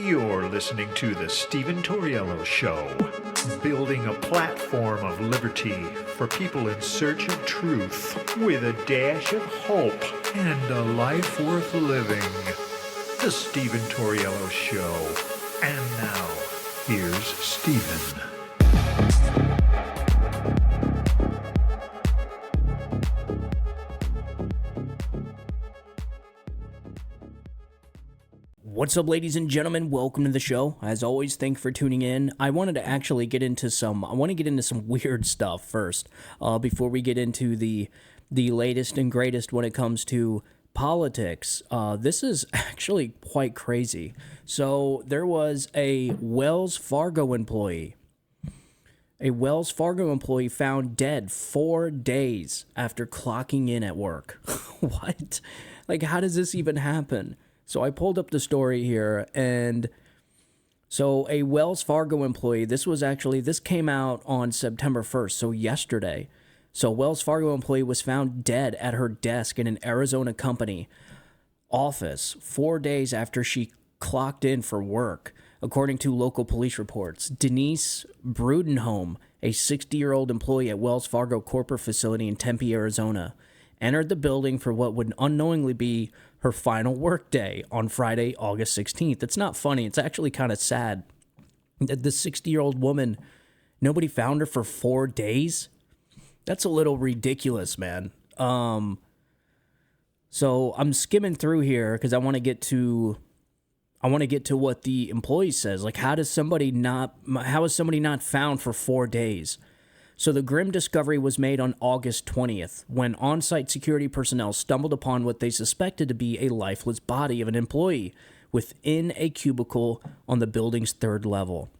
You're listening to The Stephen Tauriello Show, building a platform of liberty for people in search of truth with a dash of hope and a life worth living. The Stephen Tauriello Show. And now, here's Stephen. What's up, ladies and gentlemen? Welcome to the show. As always, thank you for tuning in. I wanted to actually get into some weird stuff first, before we get into the latest and greatest when it comes to politics. This is actually quite crazy. So there was a Wells Fargo employee found dead 4 days after clocking in at work. What? Like, how does this even happen? So I pulled up the story here, and so a Wells Fargo employee, this came out on September 1st, so yesterday. So a Wells Fargo employee was found dead at her desk in an Arizona company office 4 days after she clocked in for work, according to local police reports. Denise Brudenholm, a 60-year-old employee at Wells Fargo corporate facility in Tempe, Arizona, entered the building for what would unknowingly be her final workday on Friday, August 16th. It's not funny. It's actually kind of sad that the 60-year-old woman, nobody found her for 4 days. That's a little ridiculous, man. So I'm skimming through here because I want to get to what the employee says. Like, how is somebody not found for 4 days? So the grim discovery was made on August 20th when on-site security personnel stumbled upon what they suspected to be a lifeless body of an employee within a cubicle on the building's third level.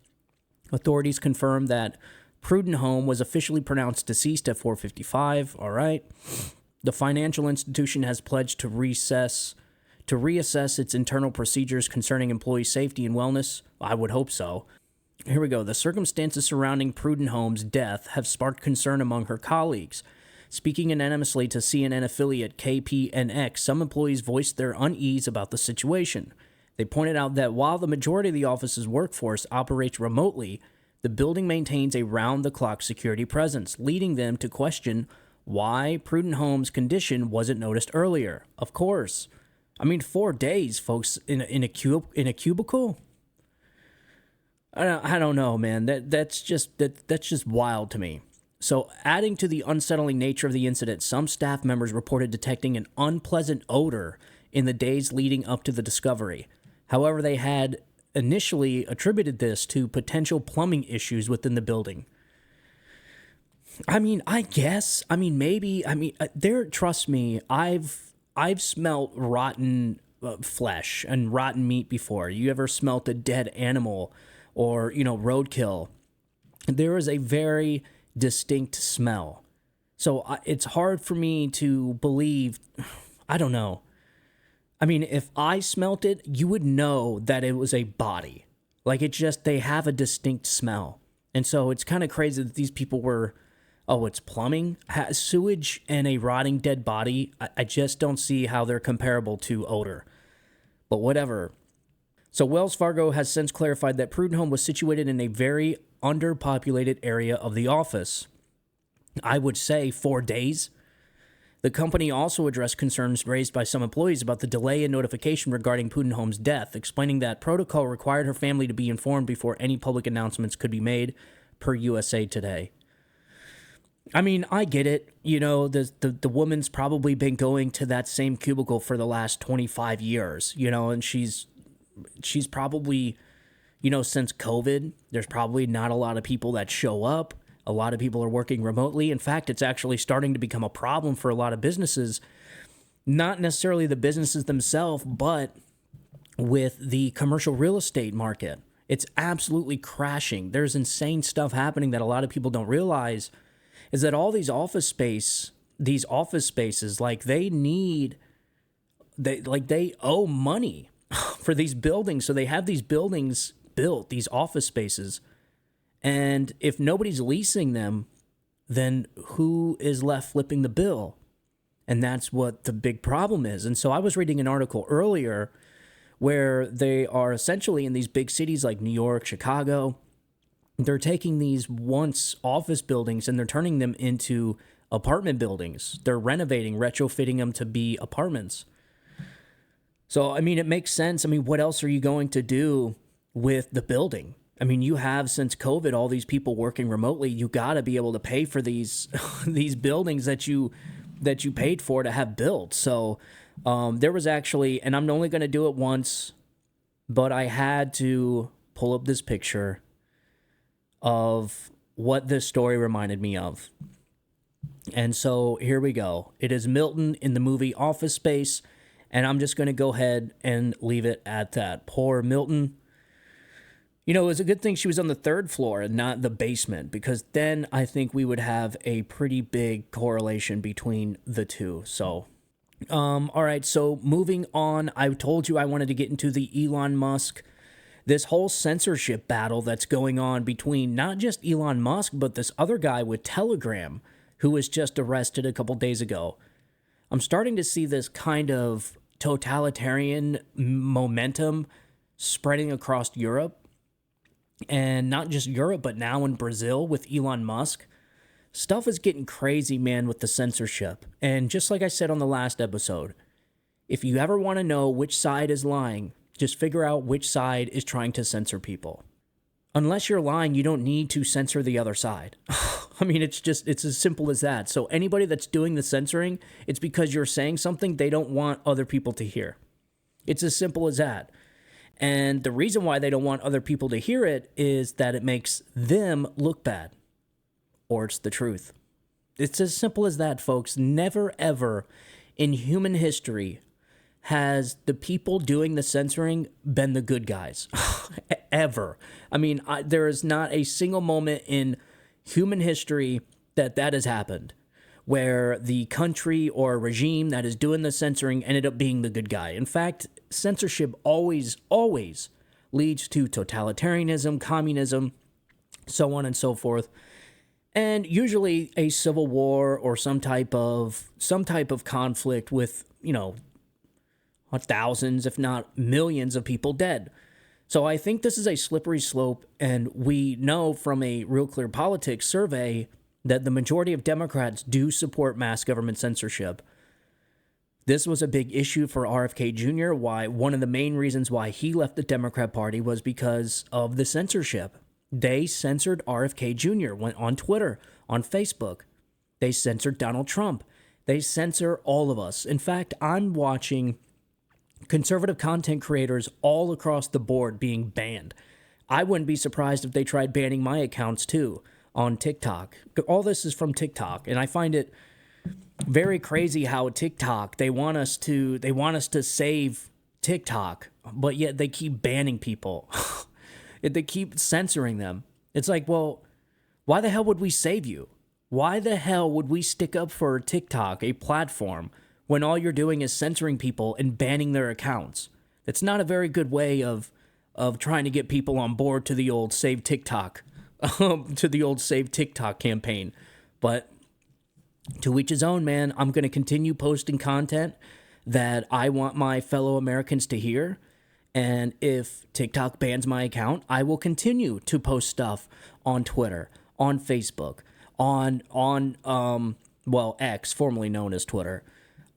Authorities confirmed that Prudenholm was officially pronounced deceased at 4:55. All right. The financial institution has pledged to reassess its internal procedures concerning employee safety and wellness. I would hope so. Here we go. The circumstances surrounding Prudenholm's death have sparked concern among her colleagues. Speaking anonymously to CNN affiliate KPNX, some employees voiced their unease about the situation. They pointed out that while the majority of the office's workforce operates remotely, the building maintains a round-the-clock security presence, leading them to question why Prudenholm's condition wasn't noticed earlier. Of course. I mean, 4 days, folks, in a cubicle? I don't know, man. That's just wild to me. So, adding to the unsettling nature of the incident, some staff members reported detecting an unpleasant odor in the days leading up to the discovery. However, they had initially attributed this to potential plumbing issues within the building. I mean, I guess. I mean, maybe. I mean, trust me, I've smelt rotten flesh and rotten meat before. You ever smelt a dead animal? Or, roadkill, there is a very distinct smell. So it's hard for me to believe, I don't know. I mean, if I smelt it, you would know that it was a body. Like, they have a distinct smell. And so it's kind of crazy that these people were, it's plumbing? Sewage and a rotting dead body, I just don't see how they're comparable to odor. But whatever. So Wells Fargo has since clarified that Prudenholm was situated in a very underpopulated area of the office. I would say 4 days. The company also addressed concerns raised by some employees about the delay in notification regarding Prudenholm's death, explaining that protocol required her family to be informed before any public announcements could be made, per USA Today. I mean, I get it. The woman's probably been going to that same cubicle for the last 25 years, and she's probably, since COVID, there's probably not a lot of people that show up. A lot of people are working remotely. In fact, it's actually starting to become a problem for a lot of businesses, not necessarily the businesses themselves, but with the commercial real estate market. It's absolutely crashing. There's insane stuff happening that a lot of people don't realize is that all these office spaces, like they owe money for these buildings. So they have these buildings built, these office spaces. And if nobody's leasing them, then who is left flipping the bill? And that's what the big problem is. And so I was reading an article earlier where they are essentially in these big cities like New York, Chicago. They're taking these once office buildings and they're turning them into apartment buildings. They're renovating, retrofitting them to be apartments. So, I mean, it makes sense. I mean, what else are you going to do with the building? I mean, you have, since COVID, all these people working remotely. You got to be able to pay for these these buildings that you paid for to have built. So there was actually, and I'm only going to do it once, but I had to pull up this picture of what this story reminded me of. And so here we go. It is Milton in the movie Office Space, and I'm just going to go ahead and leave it at that. Poor Milton. You know, it was a good thing she was on the third floor and not the basement, because then I think we would have a pretty big correlation between the two. So, all right, so moving on, I told you I wanted to get into the Elon Musk, this whole censorship battle that's going on between not just Elon Musk, but this other guy with Telegram who was just arrested a couple days ago. I'm starting to see this kind of totalitarian momentum spreading across Europe. And not just Europe, but now in Brazil with Elon Musk. Stuff is getting crazy, man, with the censorship. And just like I said on the last episode, if you ever want to know which side is lying, just figure out which side is trying to censor people. Unless you're lying, you don't need to censor the other side. I mean, it's as simple as that. So anybody that's doing the censoring, it's because you're saying something they don't want other people to hear. It's as simple as that. And the reason why they don't want other people to hear it is that it makes them look bad. Or it's the truth. It's as simple as that, folks. Never, ever in human history has the people doing the censoring been the good guys. Ever. I mean, there is not a single moment in human history that has happened where the country or regime that is doing the censoring ended up being the good guy. In fact, censorship always leads to totalitarianism, communism, so on and so forth. And usually a civil war or some type of conflict with, you know, thousands, if not millions of people dead. So I think this is a slippery slope, and we know from a Real Clear Politics survey that the majority of Democrats do support mass government censorship. This was a big issue for RFK Jr. One of the main reasons why he left the Democrat Party was because of the censorship. They censored RFK Jr. went on Twitter, on Facebook. They censored Donald Trump. They censor all of us. In fact, I'm watching conservative content creators all across the board being banned. I wouldn't be surprised if they tried banning my accounts too on TikTok. All this is from TikTok, and I find it very crazy how TikTok, they want us to save TikTok, but yet they keep banning people. They keep censoring them. It's like, well, why the hell would we save you? Why the hell would we stick up for TikTok, a platform, when all you're doing is censoring people and banning their accounts? It's not a very good way of trying to get people on board to the old Save TikTok, to the old Save TikTok campaign. But to each his own, man. I'm going to continue posting content that I want my fellow Americans to hear. And if TikTok bans my account, I will continue to post stuff on Twitter, on Facebook, on X, formerly known as Twitter,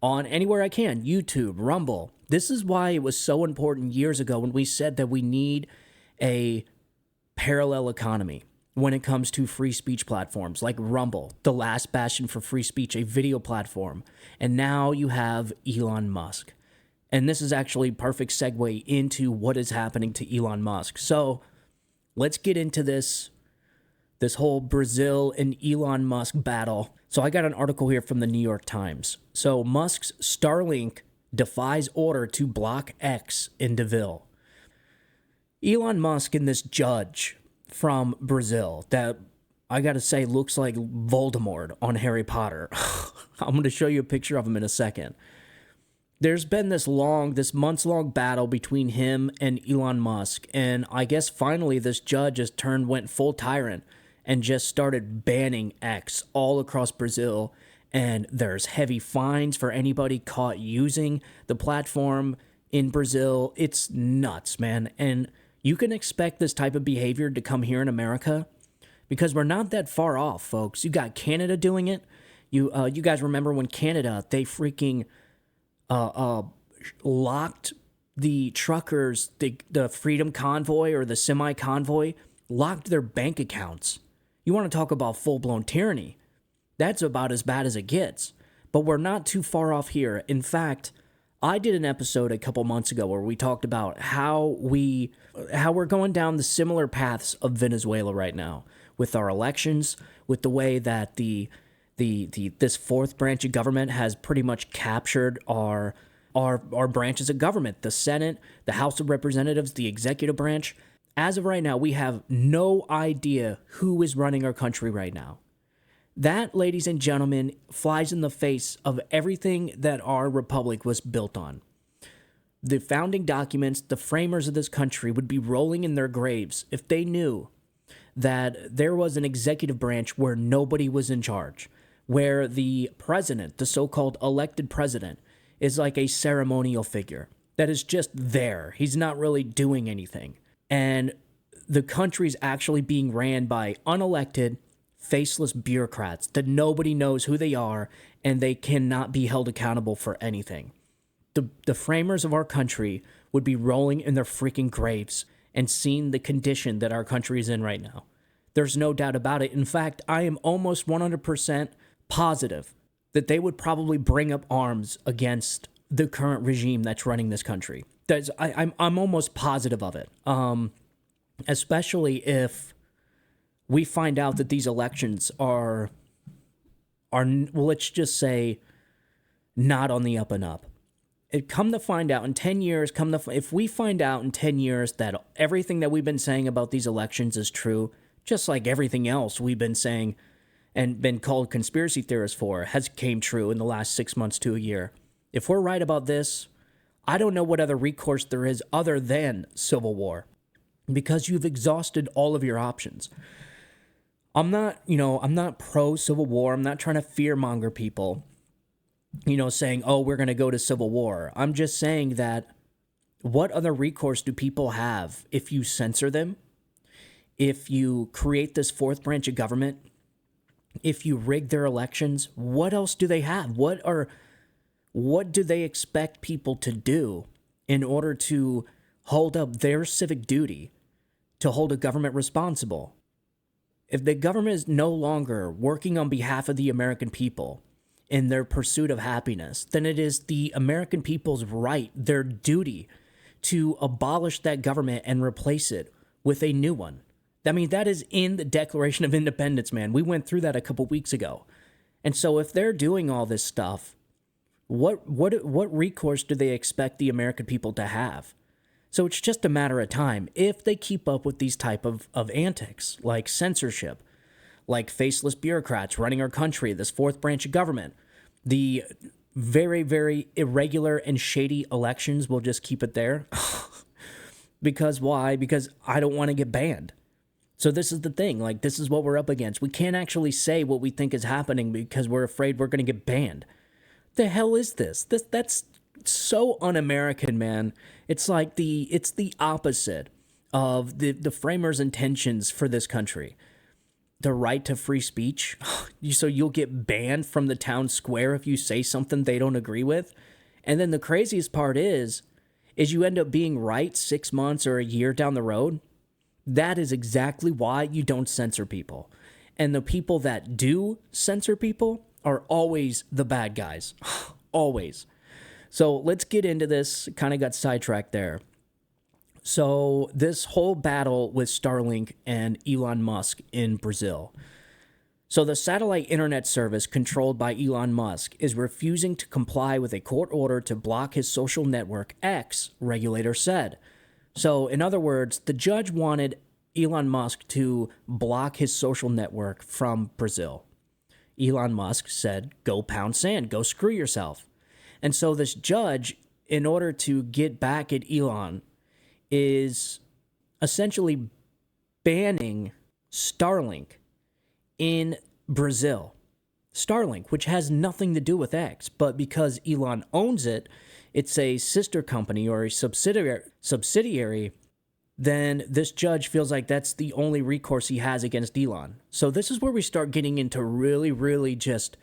on anywhere I can, YouTube, Rumble. This is why it was so important years ago when we said that we need a parallel economy when it comes to free speech platforms like Rumble, the last bastion for free speech, a video platform. And now you have Elon Musk. And this is actually a perfect segue into what is happening to Elon Musk. So let's get into this whole Brazil and Elon Musk battle. So I got an article here from the New York Times. So Musk's Starlink defies order to block X in Deville. Elon Musk and this judge from Brazil that I gotta say looks like Voldemort on Harry Potter. I'm gonna show you a picture of him in a second. There's been this months-long battle between him and Elon Musk, and I guess finally this judge went full tyrant and just started banning X all across Brazil, and there's heavy fines for anybody caught using the platform. in Brazil. It's nuts, man. And you can expect this type of behavior to come here in America because we're not that far off, folks. You got Canada doing it. You guys remember when Canada, they freaking locked the truckers, the Freedom Convoy or the Semi Convoy, locked their bank accounts. You want to talk about full-blown tyranny? That's about as bad as it gets. But we're not too far off here. In fact, I did an episode a couple months ago where we talked about how we're going down the similar paths of Venezuela right now with our elections, with the way that this fourth branch of government has pretty much captured our branches of government, the Senate, the House of Representatives, the executive branch. As of right now, we have no idea who is running our country right now. That, ladies and gentlemen, flies in the face of everything that our republic was built on. The founding documents, the framers of this country would be rolling in their graves if they knew that there was an executive branch where nobody was in charge, where the president, the so-called elected president, is like a ceremonial figure that is just there. He's not really doing anything. And the country's actually being ran by unelected, faceless bureaucrats that nobody knows who they are, and they cannot be held accountable for anything. The framers of our country would be rolling in their freaking graves and seeing the condition that our country is in right now. There's no doubt about it. In fact, I am almost 100% positive that they would probably bring up arms against the current regime that's running this country. I'm almost positive of it, especially if we find out that these elections are well, let's just say, not on the up and up. Come to find out in 10 years, if we find out in 10 years that everything that we've been saying about these elections is true, just like everything else we've been saying and been called conspiracy theorists for has came true in the last 6 months to a year. If we're right about this, I don't know what other recourse there is other than civil war, because you've exhausted all of your options. I'm not pro civil war. I'm not trying to fearmonger people, saying, oh, we're going to go to civil war. I'm just saying that what other recourse do people have if you censor them? If you create this fourth branch of government, if you rig their elections, what else do they have? What do they expect people to do in order to hold up their civic duty to hold a government responsible? If the government is no longer working on behalf of the American people in their pursuit of happiness, then it is the American people's right, their duty, to abolish that government and replace it with a new one. I mean, that is in the Declaration of Independence, man. We went through that a couple weeks ago. And so if they're doing all this stuff, what recourse do they expect the American people to have? So it's just a matter of time if they keep up with these type of antics, like censorship, like faceless bureaucrats running our country, this fourth branch of government, the very, very irregular and shady elections. We'll just keep it there. Because why? Because I don't want to get banned. So this is the thing, like, this is what we're up against. We can't actually say what we think is happening because we're afraid we're going to get banned. The hell is this? That's so un-American, man. It's like it's the opposite of the framers' intentions for this country. The right to free speech. So you'll get banned from the town square if you say something they don't agree with. And then the craziest part is you end up being right 6 months or a year down the road. That is exactly why you don't censor people. And the people that do censor people are always the bad guys. Always. So let's get into this. Kind of got sidetracked there. So this whole battle with Starlink and Elon Musk in Brazil. So the satellite internet service controlled by Elon Musk is refusing to comply with a court order to block his social network X, regulator said. So in other words, the judge wanted Elon Musk to block his social network from Brazil. Elon Musk said, go pound sand, go screw yourself. And so this judge, in order to get back at Elon, is essentially banning Starlink in Brazil. Starlink, which has nothing to do with X, but because Elon owns it, it's a sister company or a subsidiary, then this judge feels like that's the only recourse he has against Elon. So this is where we start getting into really, really just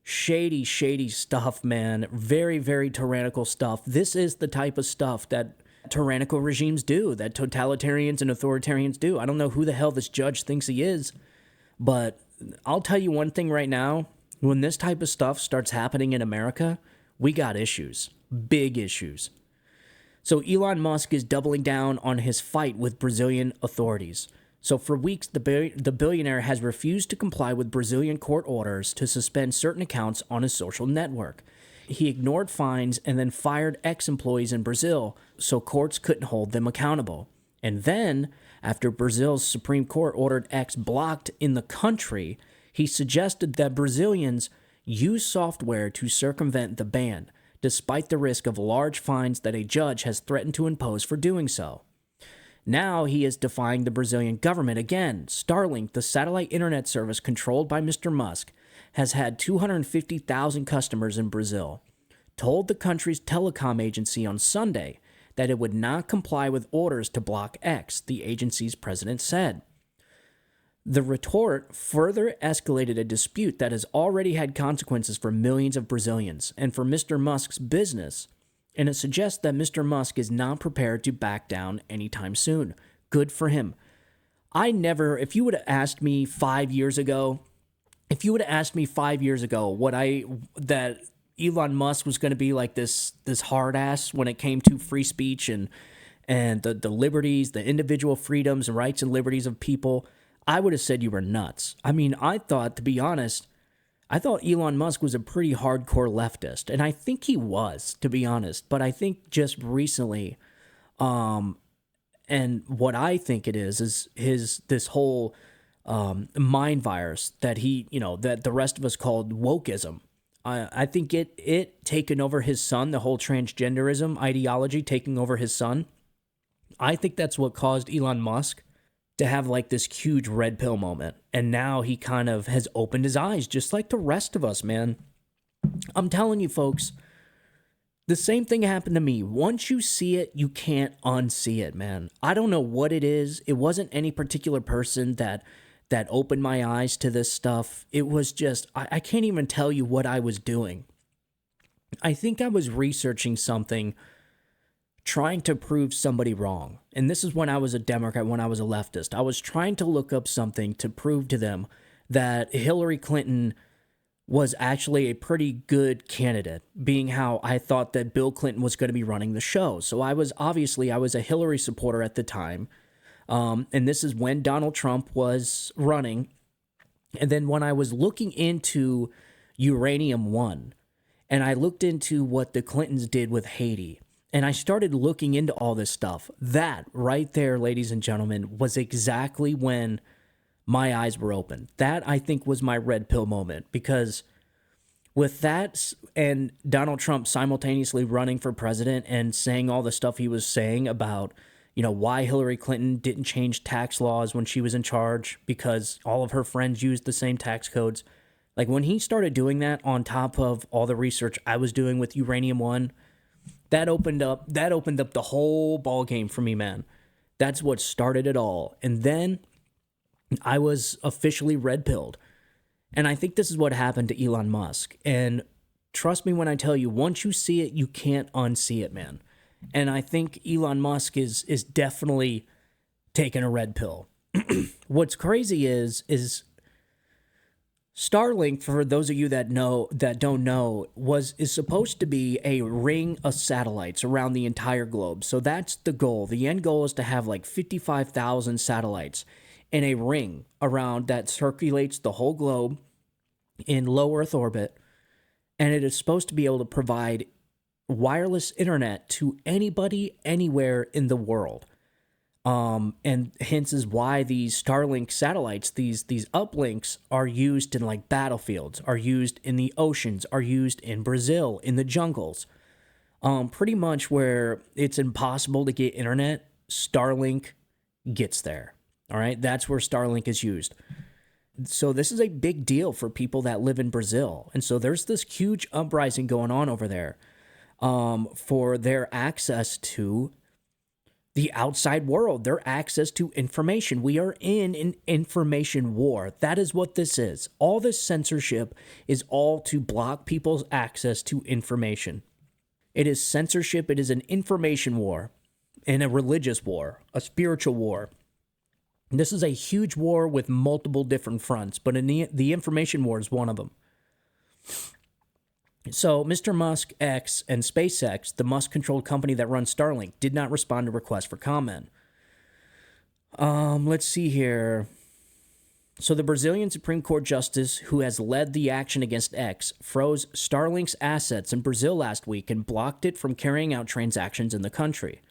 shady, shady stuff, man. Very, very tyrannical stuff. This is the type of stuff that tyrannical regimes do, that totalitarians and authoritarians do. I don't know who the hell this judge thinks he is, but I'll tell you one thing right now. When this type of stuff starts happening in America, we got issues. Big issues. So Elon Musk is doubling down on his fight with Brazilian authorities. So for weeks, the billionaire has refused to comply with Brazilian court orders to suspend certain accounts on his social network. He ignored fines and then fired ex-employees in Brazil so courts couldn't hold them accountable. And then, after Brazil's Supreme Court ordered X blocked in the country, he suggested that Brazilians use software to circumvent the ban, despite the risk of large fines that a judge has threatened to impose for doing so. Now he is defying the Brazilian government again. Starlink, the satellite internet service controlled by Mr. Musk, has had 250,000 customers in Brazil, told the country's telecom agency on Sunday that it would not comply with orders to block X, the agency's president said. The retort further escalated a dispute that has already had consequences for millions of Brazilians and for Mr. Musk's business, and it suggests that Mr. Musk is not prepared to back down anytime soon. Good for him. If you would have asked me 5 years ago, that Elon Musk was going to be like this hard ass when it came to free speech and the liberties, the individual freedoms and rights and liberties of people, I would have said you were nuts. I mean, to be honest, I thought Elon Musk was a pretty hardcore leftist, and I think he was, to be honest. But I think just recently, and what I think it is this whole mind virus that that the rest of us called wokeism. I think it taken over his son, the whole transgenderism ideology taking over his son. I think that's what caused Elon Musk to have like this huge red pill moment. And now he kind of has opened his eyes, just like the rest of us, man. I'm telling you, folks, the same thing happened to me. Once you see it, you can't unsee it, man. I don't know what it is. It wasn't any particular person that opened my eyes to this stuff. It was just, I can't even tell you what I was doing. I think I was researching something, trying to prove somebody wrong. And this is when I was a Democrat, when I was a leftist. I was trying to look up something to prove to them that Hillary Clinton was actually a pretty good candidate, being how I thought that Bill Clinton was going to be running the show. So I was a Hillary supporter at the time. And this is when Donald Trump was running. And then when I was looking into Uranium One, and I looked into what the Clintons did with Haiti, and I started looking into all this stuff, that right there, ladies and gentlemen, was exactly when my eyes were open. That, I think, was my red pill moment, because with that and Donald Trump simultaneously running for president and saying all the stuff he was saying about, why Hillary Clinton didn't change tax laws when she was in charge because all of her friends used the same tax codes. Like, when he started doing that on top of all the research I was doing with Uranium One, that opened up the whole ball game for me, man. That's what started it all. And then I was officially red-pilled. And I think this is what happened to Elon Musk. And trust me when I tell you, once you see it, you can't unsee it, man. And I think Elon Musk is definitely taking a red pill. What's crazy is Starlink, for those of you that don't know, is supposed to be a ring of satellites around the entire globe. So that's the goal. The end goal is to have like 55,000 satellites in a ring around that circulates the whole globe in low Earth orbit, and it is supposed to be able to provide wireless internet to anybody, anywhere in the world. And hence is why these Starlink satellites, these uplinks are used in like battlefields, are used in the oceans, are used in Brazil, in the jungles. Pretty much where it's impossible to get internet, Starlink gets there. All right, that's where Starlink is used. So this is a big deal for people that live in Brazil. And so there's this huge uprising going on over there. for their access to the outside world, their access to information. We are in an information war. That is what this is. All this censorship is all to block people's access to information. It is censorship. It is an information war and a religious war, a spiritual war. This is a huge war with multiple different fronts, but in the information war is one of them. So Mr. Musk, X, and SpaceX, the Musk-controlled company that runs Starlink, did not respond to requests for comment. Let's see here. So the Brazilian Supreme Court justice who has led the action against X froze Starlink's assets in Brazil last week and blocked it from carrying out transactions in the country.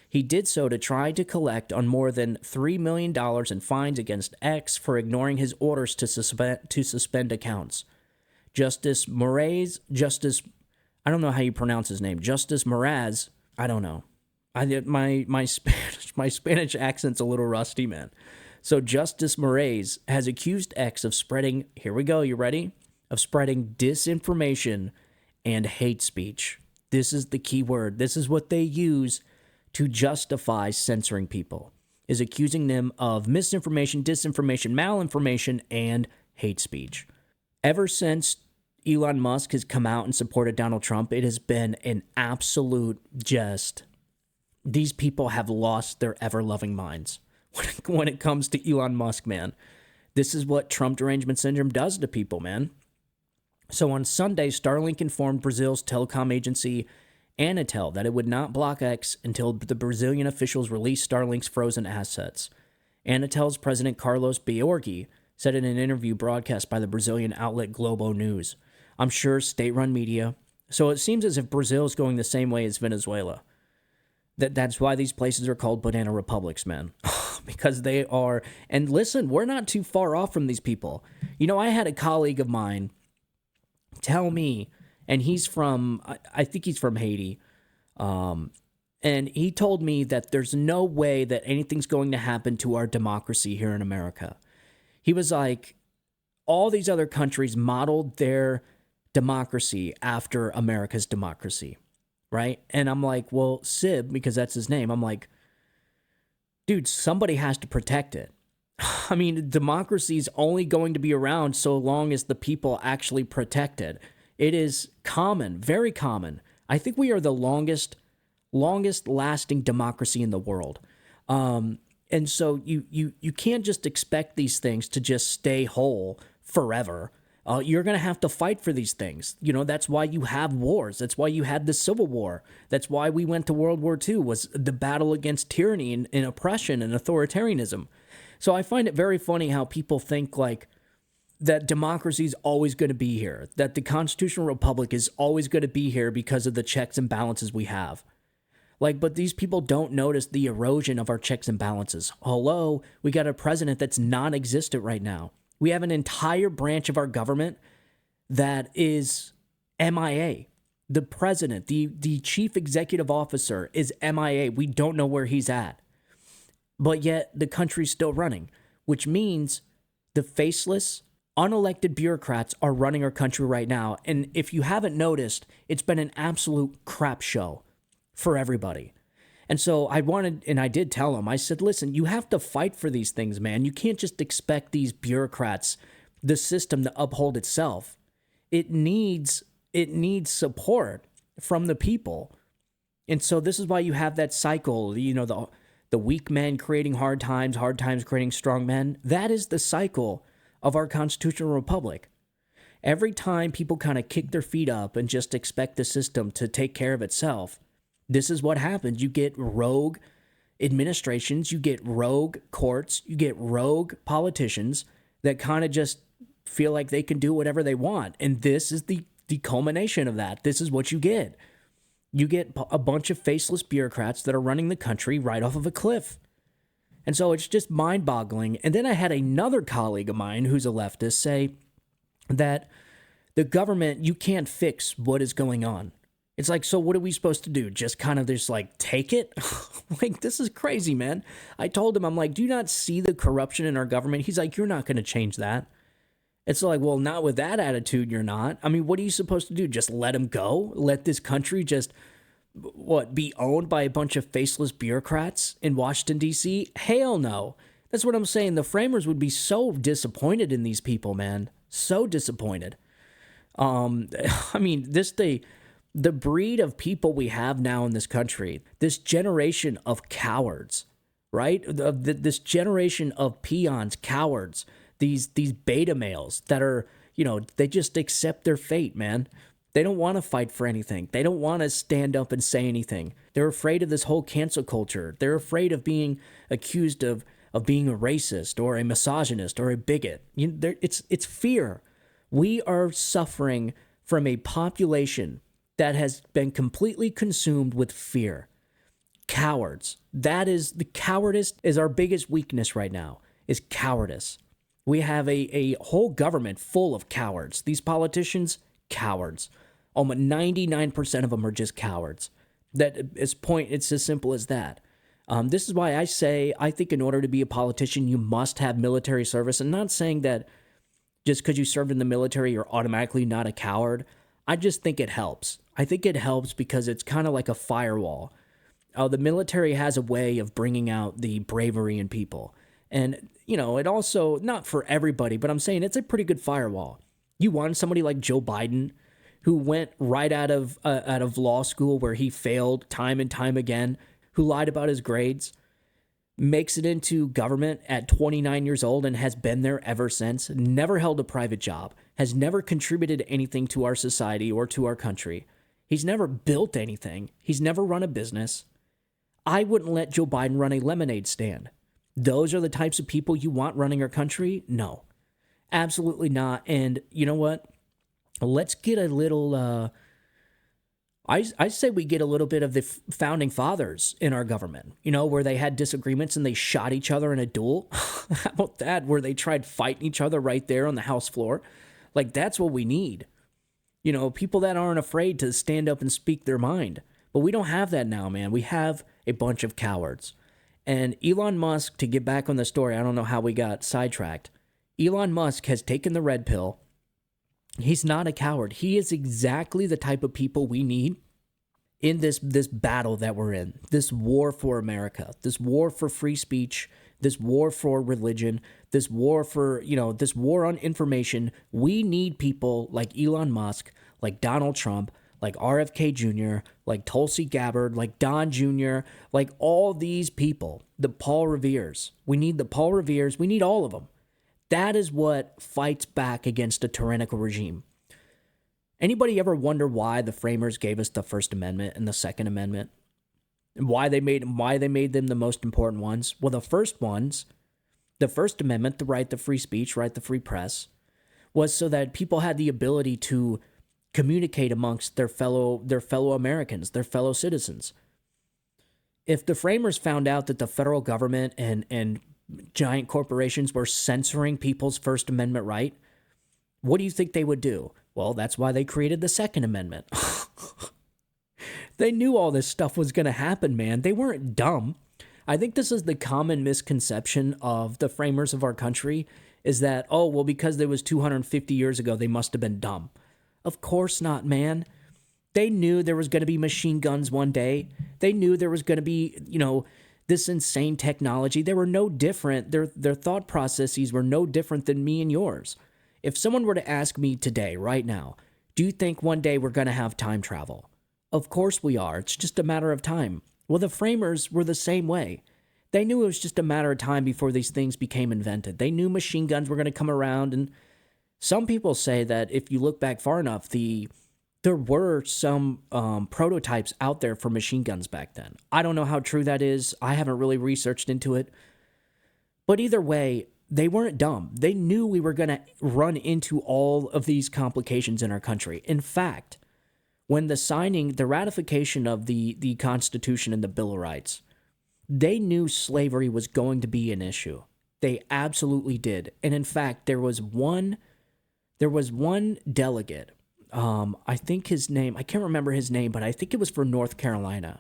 He did so to try to collect on more than $3 million in fines against X for ignoring his orders to suspend accounts. Justice Moraes, I don't know how you pronounce his name. Justice Moraes, I don't know. My Spanish accent's a little rusty, man. So Justice Moraes has accused X of spreading, here we go, you ready? Of spreading disinformation and hate speech. This is the key word. This is what they use to justify censoring people, is accusing them of misinformation, disinformation, malinformation, and hate speech. Ever since Elon Musk has come out and supported Donald Trump, it has been an absolute these people have lost their ever-loving minds when it comes to Elon Musk, man. This is what Trump derangement syndrome does to people, man. So on Sunday, Starlink informed Brazil's telecom agency Anatel that it would not block X until the Brazilian officials released Starlink's frozen assets. Anatel's president Carlos Biorgi said in an interview broadcast by the Brazilian outlet Globo News, I'm sure state-run media. So it seems as if Brazil is going the same way as Venezuela. That's why these places are called banana republics, man. Because they are. And listen, we're not too far off from these people. You know, I had a colleague of mine tell me, and he's from, I think he's from Haiti, and he told me that there's no way that anything's going to happen to our democracy here in America. He was like, all these other countries modeled their democracy after America's democracy, right? And I'm like, well, Sib, because that's his name, I'm like, dude, somebody has to protect it. I mean, democracy is only going to be around so long as the people actually protect it. It is common, very common. I think we are the longest lasting democracy in the world. And so you can't just expect these things to just stay whole forever. You're going to have to fight for these things. You know, that's why you have wars. That's why you had the Civil War. That's why we went to World War II, was the battle against tyranny and oppression and authoritarianism. So I find it very funny how people think like that democracy is always going to be here, that the constitutional republic is always going to be here because of the checks and balances we have. Like, but these people don't notice the erosion of our checks and balances. Hello, we got a president that's non-existent right now. We have an entire branch of our government that is MIA. The president, the chief executive officer is MIA. We don't know where he's at. But yet the country's still running, which means the faceless, unelected bureaucrats are running our country right now. And if you haven't noticed, it's been an absolute crap show for everybody. And so I wanted, and I did tell him, I said, listen, you have to fight for these things, man. You can't just expect these bureaucrats, the system to uphold itself. It needs support from the people. And so this is why you have that cycle, you know, the weak men creating hard times creating strong men. That is the cycle of our constitutional republic. Every time people kind of kick their feet up and just expect the system to take care of itself, this is what happens. You get rogue administrations, you get rogue courts, you get rogue politicians that kind of just feel like they can do whatever they want. And this is the culmination of that. This is what you get. You get a bunch of faceless bureaucrats that are running the country right off of a cliff. And so it's just mind-boggling. And then I had another colleague of mine who's a leftist say that the government, you can't fix what is going on. It's like, so what are we supposed to do? Just kind of just like take it? Like, this is crazy, man. I told him, I'm like, do you not see the corruption in our government? He's like, you're not going to change that. It's like, well, not with that attitude, you're not. I mean, what are you supposed to do? Just let them go? Let this country just, what, be owned by a bunch of faceless bureaucrats in Washington, D.C.? Hell no. That's what I'm saying. The framers would be so disappointed in these people, man. So disappointed. I mean, the breed of people we have now in this country, this generation of cowards, right? This generation of peons, cowards, these beta males that are, they just accept their fate, man. They don't want to fight for anything. They don't want to stand up and say anything. They're afraid of this whole cancel culture. They're afraid of being accused of being a racist or a misogynist or a bigot. It's fear. We are suffering from a population that has been completely consumed with fear. Cowards. The cowardice is our biggest weakness right now, is cowardice. We have a whole government full of cowards. These politicians, cowards. Almost 99% of them are just cowards. It's as simple as that. This is why I think in order to be a politician, you must have military service. I'm not saying that just because you served in the military, you're automatically not a coward. I just think it helps. I think it helps because it's kind of like a firewall. The military has a way of bringing out the bravery in people. And, it also, not for everybody, but I'm saying it's a pretty good firewall. You want somebody like Joe Biden, who went right out of law school where he failed time and time again, who lied about his grades, makes it into government at 29 years old and has been there ever since, never held a private job, has never contributed anything to our society or to our country. He's never built anything. He's never run a business. I wouldn't let Joe Biden run a lemonade stand. Those are the types of people you want running our country? No, absolutely not. And you know what? Let's get a little, I say we get a little bit of the founding fathers in our government, where they had disagreements and they shot each other in a duel. How about that? Where they tried fighting each other right there on the House floor. Like, that's what we need. People that aren't afraid to stand up and speak their mind. But we don't have that now, man. We have a bunch of cowards. And Elon Musk, to get back on the story, I don't know how we got sidetracked. Elon Musk has taken the red pill. He's not a coward. He is exactly the type of people we need in this battle that we're in, this war for America, this war for free speech, this war for religion, this war for, this war on information. We need people like Elon Musk, like Donald Trump, like RFK Jr., like Tulsi Gabbard, like Don Jr., like all these people, the Paul Reveres. We need the Paul Reveres. We need all of them. That is what fights back against a tyrannical regime. Anybody ever wonder why the framers gave us the First Amendment and the Second Amendment? And why they made them the most important ones? Well, the first ones, the First Amendment, the right to free speech, right to free press, was so that people had the ability to communicate amongst their fellow Americans, their fellow citizens. If the framers found out that the federal government and giant corporations were censoring people's First Amendment right, what do you think they would do? Well, that's why they created the Second Amendment. They knew all this stuff was going to happen, man. They weren't dumb. I think this is the common misconception of the framers of our country, is that, because it was 250 years ago, they must have been dumb. Of course not, man. They knew there was going to be machine guns one day. They knew there was going to be, this insane technology. They were no different. Their thought processes were no different than me and yours. If someone were to ask me today, right now, do you think one day we're going to have time travel? Of course we are. It's just a matter of time. Well, the framers were the same way. They knew it was just a matter of time before these things became invented. They knew machine guns were going to come around, and some people say that if you look back far enough, there were some prototypes out there for machine guns back then. I don't know how true that is. I haven't really researched into it. But either way, they weren't dumb. They knew we were going to run into all of these complications in our country. In fact, when the ratification of the Constitution and the Bill of Rights, they knew slavery was going to be an issue. They absolutely did. And in fact, there was one delegate, I think his name, I can't remember his name, but I think it was for North Carolina.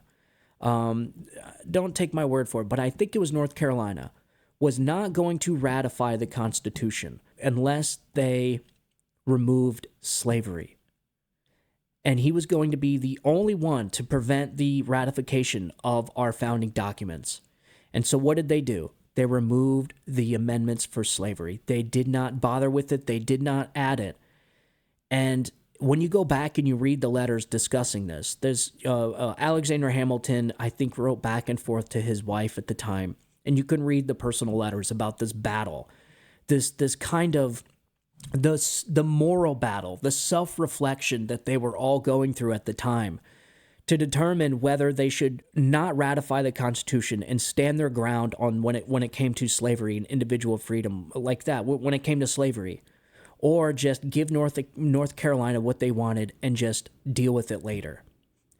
Don't take my word for it, but I think it was North Carolina, was not going to ratify the Constitution unless they removed slavery. And he was going to be the only one to prevent the ratification of our founding documents. And so what did they do? They removed the amendments for slavery. They did not bother with it. They did not add it. And when you go back and you read the letters discussing this, there's Alexander Hamilton, I think, wrote back and forth to his wife at the time. And you can read the personal letters about this battle, this kind of the moral battle, the self-reflection that they were all going through at the time to determine whether they should not ratify the Constitution and stand their ground on when it came to slavery and individual freedom like that, when it came to slavery, or just give North Carolina what they wanted and just deal with it later.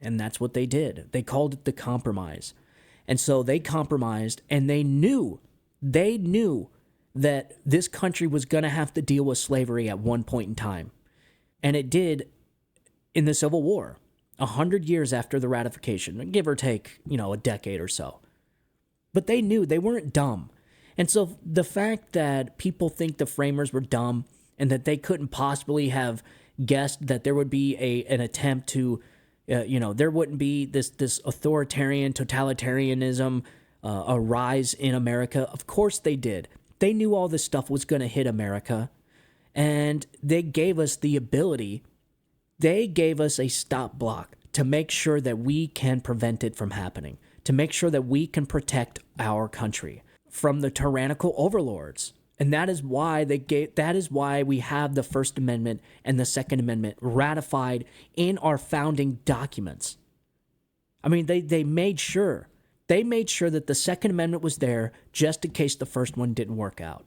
And that's what they did. They called it the compromise. And so they compromised, and they knew that this country was going to have to deal with slavery at one point in time. And it did in the Civil War, 100 years after the ratification, give or take, a decade or so. But they knew, they weren't dumb. And so the fact that people think the framers were dumb and that they couldn't possibly have guessed that there would be an attempt to, there wouldn't be this authoritarian totalitarianism, a rise in America. Of course they did. They knew all this stuff was going to hit America, and they gave us the ability, they gave us a stop block to make sure that we can prevent it from happening, to make sure that we can protect our country from the tyrannical overlords. And that is why we have the First Amendment and the Second Amendment ratified in our founding documents. I mean, they made sure. They made sure that the Second Amendment was there just in case the first one didn't work out.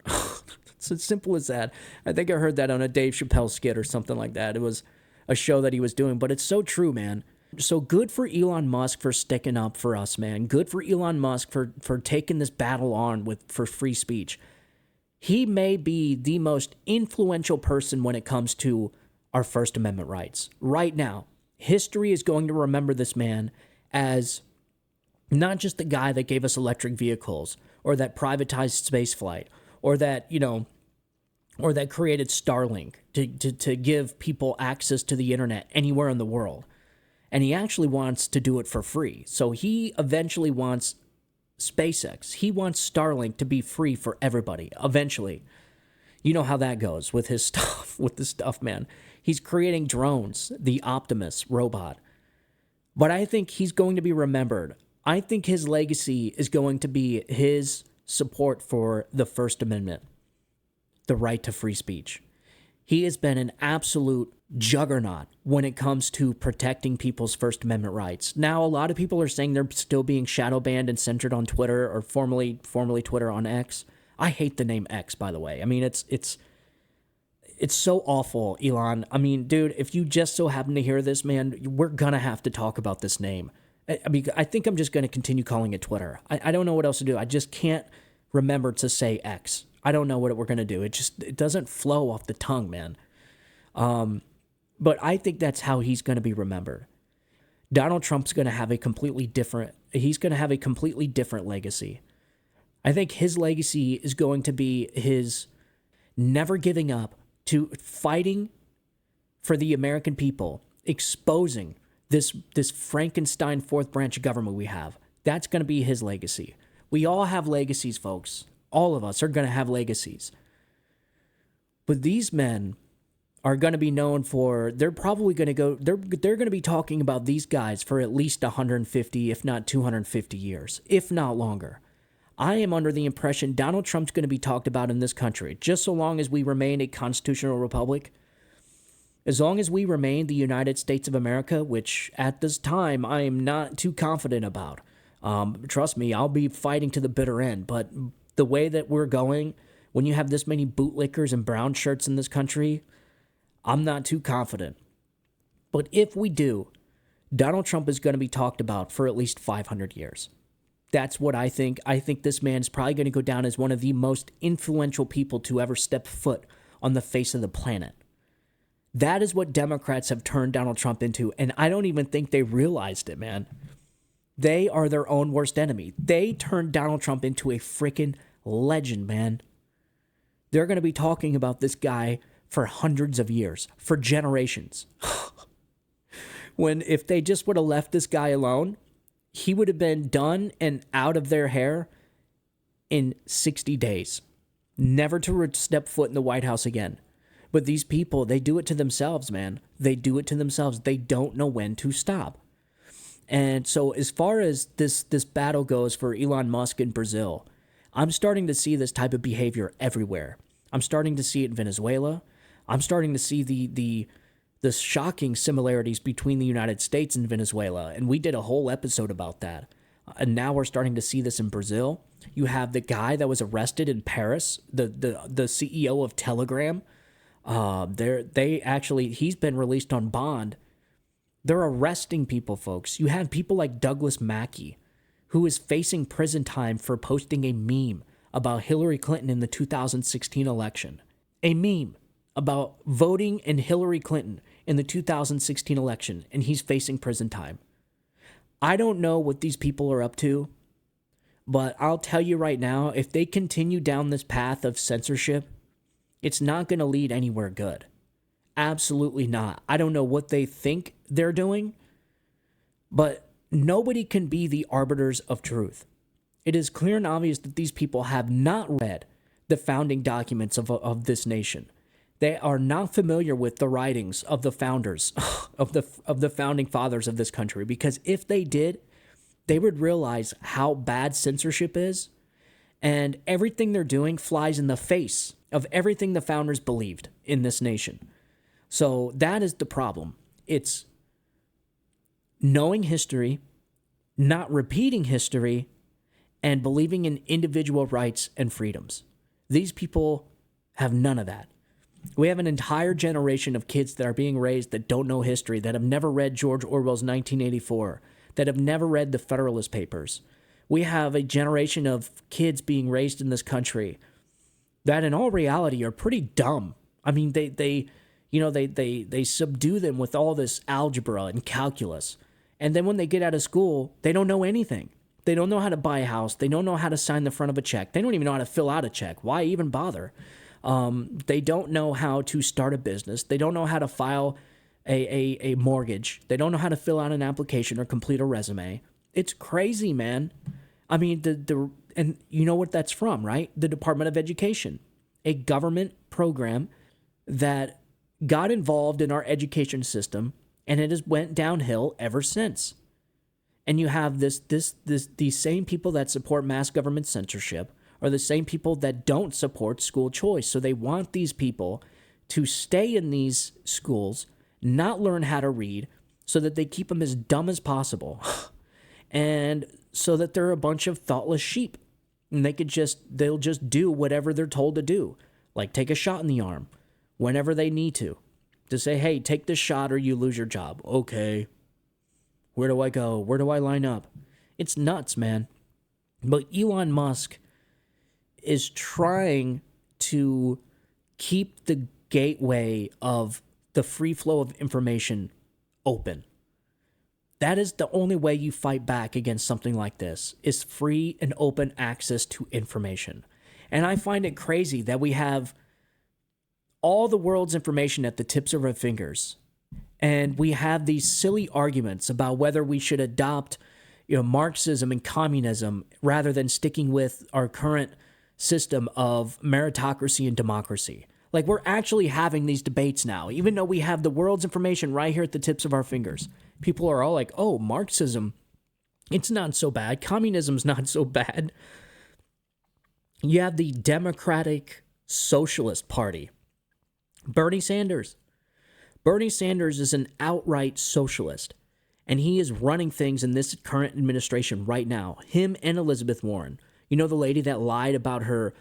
It's as simple as that. I think I heard that on a Dave Chappelle skit or something like that. It was a show that he was doing, but it's so true, man. So good for Elon Musk for sticking up for us, man. Good for Elon Musk for taking this battle on for free speech. He may be the most influential person when it comes to our First Amendment rights. Right now, history is going to remember this man as not just the guy that gave us electric vehicles or that privatized spaceflight or that, or that created Starlink to give people access to the internet anywhere in the world. And he actually wants to do it for free. So he eventually wants SpaceX. He wants Starlink to be free for everybody eventually. You know how that goes with his stuff, man. He's creating drones, the Optimus robot. But I think he's going to be remembered. I think his legacy is going to be his support for the First Amendment, the right to free speech. He has been an absolute juggernaut when it comes to protecting people's First Amendment rights. Now, a lot of people are saying they're still being shadow banned and censored on Twitter, or formerly Twitter on X. I hate the name X, by the way. I mean, it's so awful, Elon. I mean, dude, if you just so happen to hear this, man, we're gonna have to talk about this name. I mean, I think I'm just going to continue calling it Twitter. I don't know what else to do. I just can't remember to say X. I don't know what we're going to do. It doesn't flow off the tongue, man. But I think that's how he's going to be remembered. Donald Trump's going to have a completely different legacy. I think his legacy is going to be his never giving up to fighting for the American people, exposing this Frankenstein fourth branch of government we have. That's going to be his legacy. We all have legacies, folks. All of us are going to have legacies. But these men are going to be known for, they're probably going to go, they're going to be talking about these guys for at least 150, if not 250 years, if not longer. I am under the impression Donald Trump's going to be talked about in this country, just so long as we remain a constitutional republic. As long as we remain the United States of America, which at this time I am not too confident about. Trust me, I'll be fighting to the bitter end. But the way that we're going, when you have this many bootlickers and brown shirts in this country, I'm not too confident. But if we do, Donald Trump is going to be talked about for at least 500 years. That's what I think. I think this man is probably going to go down as one of the most influential people to ever step foot on the face of the planet. That is what Democrats have turned Donald Trump into, and I don't even think they realized it, man. They are their own worst enemy. They turned Donald Trump into a freaking legend, man. They're going to be talking about this guy for hundreds of years, for generations. When if they just would have left this guy alone, he would have been done and out of their hair in 60 days. Never to step foot in the White House again. But these people, they do it to themselves, man. They do it to themselves. They don't know when to stop. And so as far as this battle goes for Elon Musk in Brazil, I'm starting to see this type of behavior everywhere. I'm starting to see it in Venezuela. I'm starting to see the shocking similarities between the United States and Venezuela. And we did a whole episode about that. And now we're starting to see this in Brazil. You have the guy that was arrested in Paris, the CEO of Telegram. He's been released on bond. They're arresting people, folks. You have people like Douglas Mackey, who is facing prison time for posting a meme about Hillary Clinton in the 2016 election. A meme about voting in Hillary Clinton in the 2016 election, and he's facing prison time. I don't know what these people are up to, but I'll tell you right now, if they continue down this path of censorship, it's not going to lead anywhere good. Absolutely not. I don't know what they think they're doing, but nobody can be the arbiters of truth. It is clear and obvious that these people have not read the founding documents of this nation. They are not familiar with the writings of the founders, of the founding fathers of this country, because if they did, they would realize how bad censorship is, and everything they're doing flies in the face of everything the founders believed in this nation. So that is the problem. It's knowing history, not repeating history, and believing in individual rights and freedoms. These people have none of that. We have an entire generation of kids that are being raised that don't know history, that have never read George Orwell's 1984, that have never read the Federalist Papers. We have a generation of kids being raised in this country that in all reality are pretty dumb. I mean, they subdue them with all this algebra and calculus. And then when they get out of school, they don't know anything. They don't know how to buy a house. They don't know how to sign the front of a check. They don't even know how to fill out a check. Why even bother? They don't know how to start a business. They don't know how to file a mortgage. They don't know how to fill out an application or complete a resume. It's crazy, man. I mean, and you know what that's from, right? The Department of Education, a government program that got involved in our education system, and it has went downhill ever since. And you have these same people that support mass government censorship are the same people that don't support school choice. So they want these people to stay in these schools, not learn how to read, so that they keep them as dumb as possible. And so that they're a bunch of thoughtless sheep. And they'll just do whatever they're told to do. Like take a shot in the arm whenever they need to say, hey, take this shot or you lose your job. Okay. Where do I go? Where do I line up? It's nuts, man. But Elon Musk is trying to keep the gateway of the free flow of information open. That is the only way you fight back against something like this, is free and open access to information. And I find it crazy that we have all the world's information at the tips of our fingers. And we have these silly arguments about whether we should adopt, Marxism and communism rather than sticking with our current system of meritocracy and democracy. Like, we're actually having these debates now, even though we have the world's information right here at the tips of our fingers. People are all like, oh, Marxism, it's not so bad. Communism's not so bad. You have the Democratic Socialist Party. Bernie Sanders. Bernie Sanders is an outright socialist, and he is running things in this current administration right now. Him and Elizabeth Warren. You know, the lady that lied about her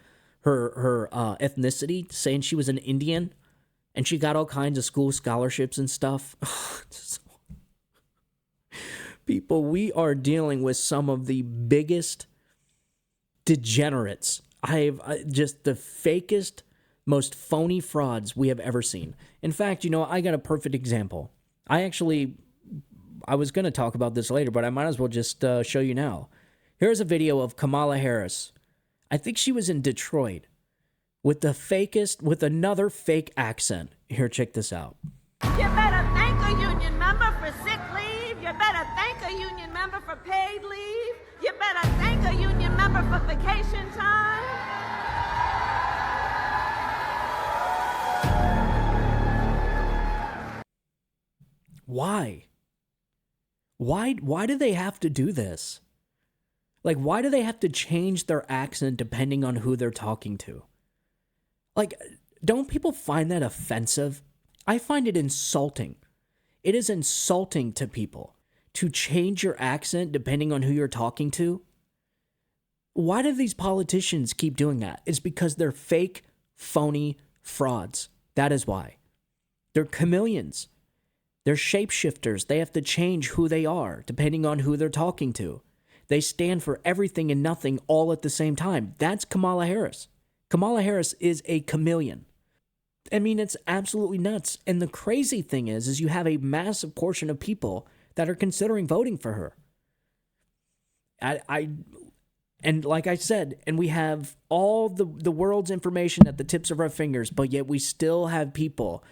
ethnicity, saying she was an Indian, and she got all kinds of school scholarships and stuff. People, we are dealing with some of the biggest degenerates. Just the fakest, most phony frauds we have ever seen. In fact, I got a perfect example. I was going to talk about this later, but I might as well just show you now. Here's a video of Kamala Harris. I think she was in Detroit. with another fake accent. Here, check this out. You better thank a union member for sick leave. You better thank a union member for paid leave. You better thank a union member for vacation time. Why? Why do they have to do this? Like, why do they have to change their accent depending on who they're talking to? Like, don't people find that offensive? I find it insulting. It is insulting to people to change your accent depending on who you're talking to. Why do these politicians keep doing that? It's because they're fake, phony frauds. That is why. They're chameleons. They're shapeshifters. They have to change who they are depending on who they're talking to. They stand for everything and nothing all at the same time. That's Kamala Harris. Kamala Harris is a chameleon. I mean, it's absolutely nuts. And the crazy thing is you have a massive portion of people that are considering voting for her. And like I said, and we have all the world's information at the tips of our fingers, but yet we still have people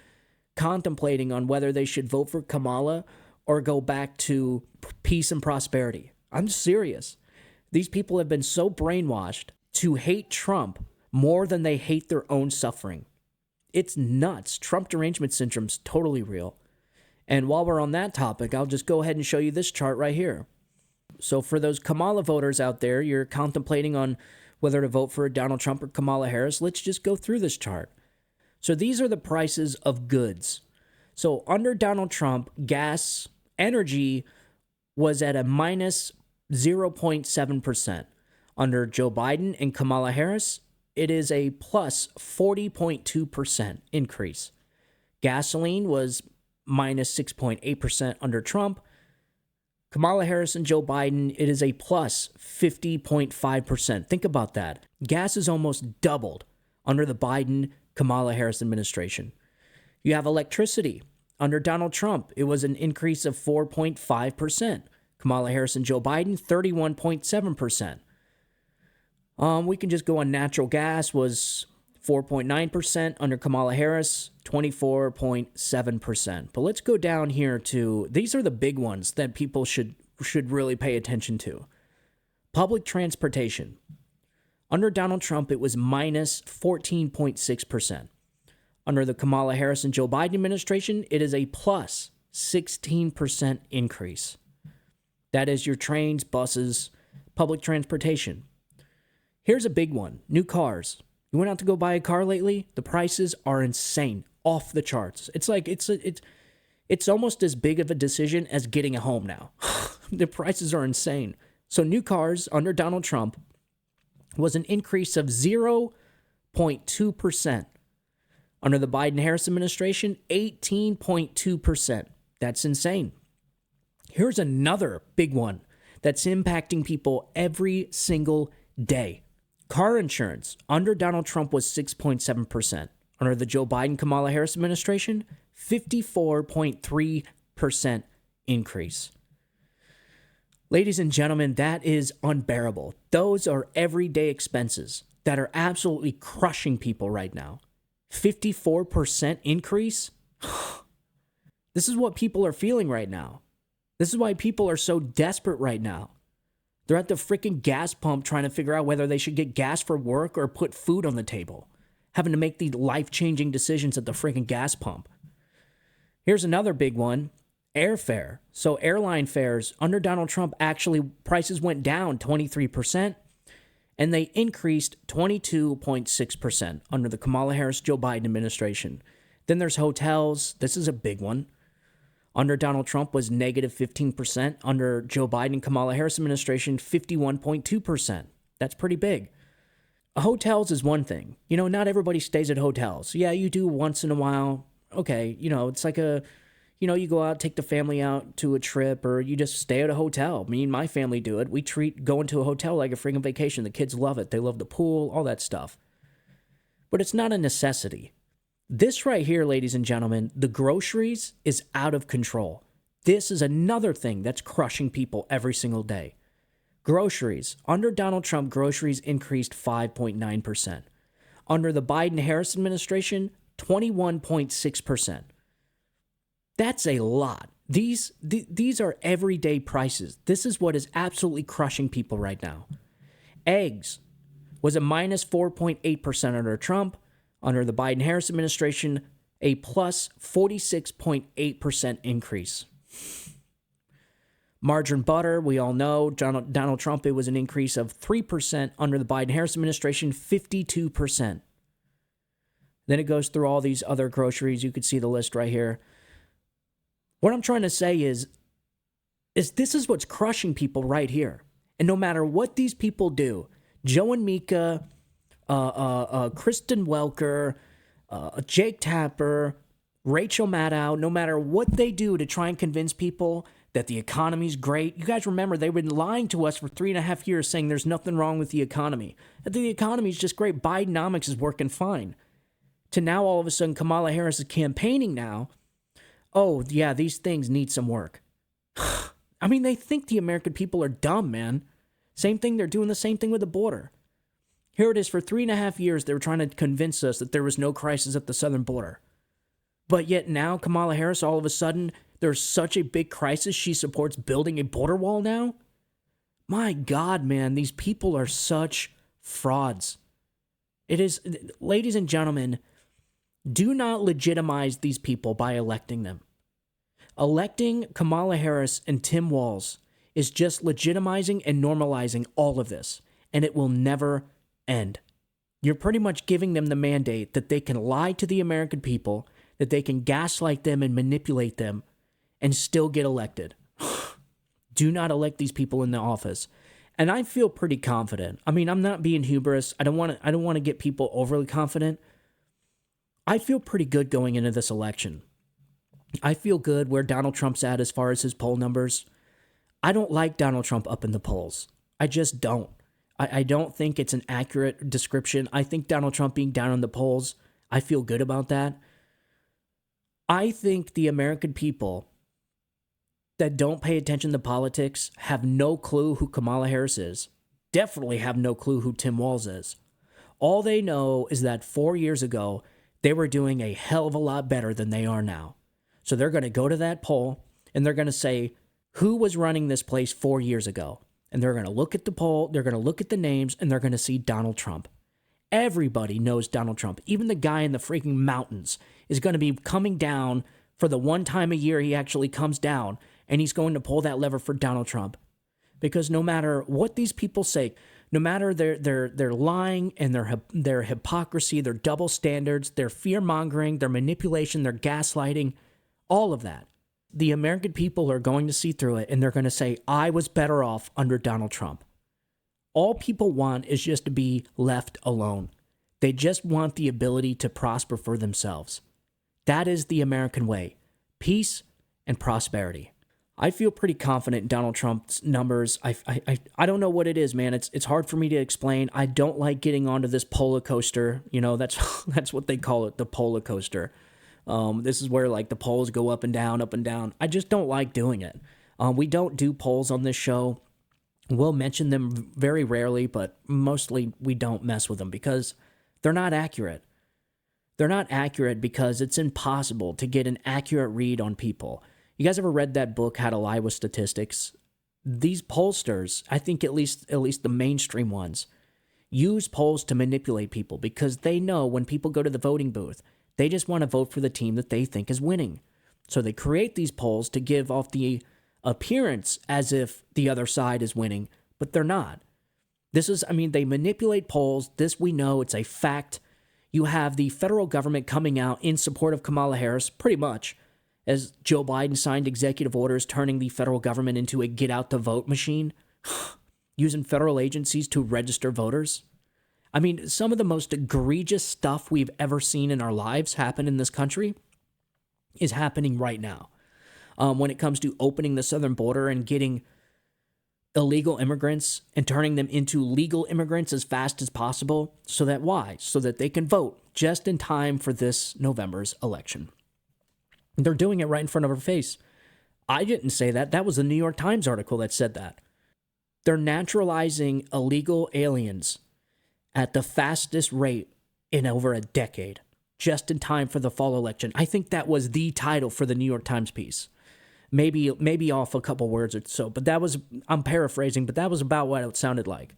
contemplating on whether they should vote for Kamala or go back to peace and prosperity. I'm serious. These people have been so brainwashed to hate Trump more than they hate their own suffering. It's nuts. Trump derangement syndrome's totally real. And while we're on that topic, I'll just go ahead and show you this chart right here. So for those Kamala voters out there, you're contemplating on whether to vote for Donald Trump or Kamala Harris. Let's just go through this chart. So these are the prices of goods. So under Donald Trump, gas, energy was at a minus 0.7%. Under Joe Biden and Kamala Harris, it is a plus 40.2% increase. Gasoline was minus 6.8% under Trump. Kamala Harris and Joe Biden, it is a plus 50.5%. Think about that. Gas is almost doubled under the Biden-Kamala Harris administration. You have electricity. Under Donald Trump, it was an increase of 4.5%. Kamala Harris and Joe Biden, 31.7%. We can just go on natural gas was 4.9% under Kamala Harris, 24.7%. But let's go down here to, these are the big ones that people should really pay attention to. Public transportation. Under Donald Trump, it was minus 14.6%. Under the Kamala Harris and Joe Biden administration, it is a plus 16% increase. That is your trains, buses, public transportation. Here's a big one. New cars. You went out to go buy a car lately? The prices are insane. Off the charts. It's like, it's almost as big of a decision as getting a home now. The prices are insane. So new cars under Donald Trump was an increase of 0.2%. Under the Biden-Harris administration, 18.2%. That's insane. Here's another big one that's impacting people every single day. Car insurance under Donald Trump was 6.7%. Under the Joe Biden-Kamala Harris administration, 54.3% increase. Ladies and gentlemen, that is unbearable. Those are everyday expenses that are absolutely crushing people right now. 54% increase? This is what people are feeling right now. This is why people are so desperate right now. They're at the freaking gas pump trying to figure out whether they should get gas for work or put food on the table. Having to make these life-changing decisions at the freaking gas pump. Here's another big one. Airfare. So airline fares under Donald Trump, actually prices went down 23%. And they increased 22.6% under the Kamala Harris-Joe Biden administration. Then there's hotels. This is a big one. Under Donald Trump was negative 15%. Under Joe Biden and Kamala Harris administration, 51.2%. That's pretty big. Hotels is one thing. You know, not everybody stays at hotels. Yeah, you do once in a while. Okay, you know, it's like you go out, take the family out to a trip, or you just stay at a hotel. Me and my family do it. We treat going to a hotel like a freaking vacation. The kids love it. They love the pool, all that stuff. But it's not a necessity. This right here, ladies and gentlemen, the groceries is out of control. This is another thing that's crushing people every single day. Groceries. Under Donald Trump, groceries increased 5.9%. Under the Biden-Harris administration, 21.6%. That's a lot. These are everyday prices. This is what is absolutely crushing people right now. Eggs was a minus 4.8% under Trump. Under the Biden-Harris administration, a plus 46.8% increase. Margarine butter, we all know, Donald Trump, it was an increase of 3%. Under the Biden-Harris administration, 52%. Then it goes through all these other groceries. You could see the list right here. What I'm trying to say is this is what's crushing people right here. And no matter what these people do, Joe and Mika, Kristen Welker, Jake Tapper, Rachel Maddow, no matter what they do to try and convince people that the economy's great. You guys remember they've been lying to us for 3.5 years saying there's nothing wrong with the economy. That the economy's just great. Bidenomics is working fine. To now all of a sudden Kamala Harris is campaigning now. Oh, yeah, these things need some work. I mean, they think the American people are dumb, man. Same thing, they're doing the same thing with the border. Here it is, for 3.5 years, they were trying to convince us that there was no crisis at the southern border. But yet now, Kamala Harris, all of a sudden, there's such a big crisis, she supports building a border wall now? My God, man, these people are such frauds. It is, ladies and gentlemen, do not legitimize these people by electing them. Electing Kamala Harris and Tim Walz is just legitimizing and normalizing all of this, and it will never end. You're pretty much giving them the mandate that they can lie to the American people, that they can gaslight them and manipulate them, and still get elected. Do not elect these people in the office. And I feel pretty confident. I mean, I'm not being hubris. I don't want to get people overly confident. I feel pretty good going into this election. I feel good where Donald Trump's at as far as his poll numbers. I don't like Donald Trump up in the polls. I just don't. I don't think it's an accurate description. I think Donald Trump being down in the polls, I feel good about that. I think the American people that don't pay attention to politics have no clue who Kamala Harris is. Definitely have no clue who Tim Walz is. All they know is that 4 years ago, they were doing a hell of a lot better than they are now. So they're going to go to that poll and they're going to say, who was running this place 4 years ago? And they're going to look at the poll, they're going to look at the names, and they're going to see Donald Trump. Everybody knows Donald Trump. Even the guy in the freaking mountains is going to be coming down for the one time a year he actually comes down, and he's going to pull that lever for Donald Trump. Because no matter what these people say, no matter their lying and their hypocrisy, their double standards, their fear-mongering, their manipulation, their gaslighting, all of that, the American people are going to see through it, and they're going to say, I was better off under Donald Trump. All people want is just to be left alone. They just want the ability to prosper for themselves. That is the American way. Peace and prosperity. I feel pretty confident in Donald Trump's numbers. I don't know what it is, man. It's hard for me to explain. I don't like getting onto this polar coaster. You know, that's what they call it, the polar coaster. This is where like the polls go up and down, up and down. I just don't like doing it. We don't do polls on this show. We'll mention them very rarely, but mostly we don't mess with them because they're not accurate. They're not accurate because it's impossible to get an accurate read on people. You guys ever read that book, How to Lie with Statistics? These pollsters, I think at least the mainstream ones, use polls to manipulate people because they know when people go to the voting booth, they just want to vote for the team that they think is winning. So they create these polls to give off the appearance as if the other side is winning, but they're not. They manipulate polls. This we know, it's a fact. You have the federal government coming out in support of Kamala Harris, pretty much, as Joe Biden signed executive orders turning the federal government into a get-out-the-vote machine, using federal agencies to register voters. I mean, some of the most egregious stuff we've ever seen in our lives happen in this country is happening right now. When it comes to opening the southern border and getting illegal immigrants and turning them into legal immigrants as fast as possible. So that why? So that they can vote just in time for this November's election. They're doing it right in front of our face. I didn't say that. That was the New York Times article that said that. They're naturalizing illegal aliens at the fastest rate in over a decade, just in time for the fall election. I think that was the title for the New York Times piece. Maybe off a couple words or so, but that was, I'm paraphrasing, but that was about what it sounded like.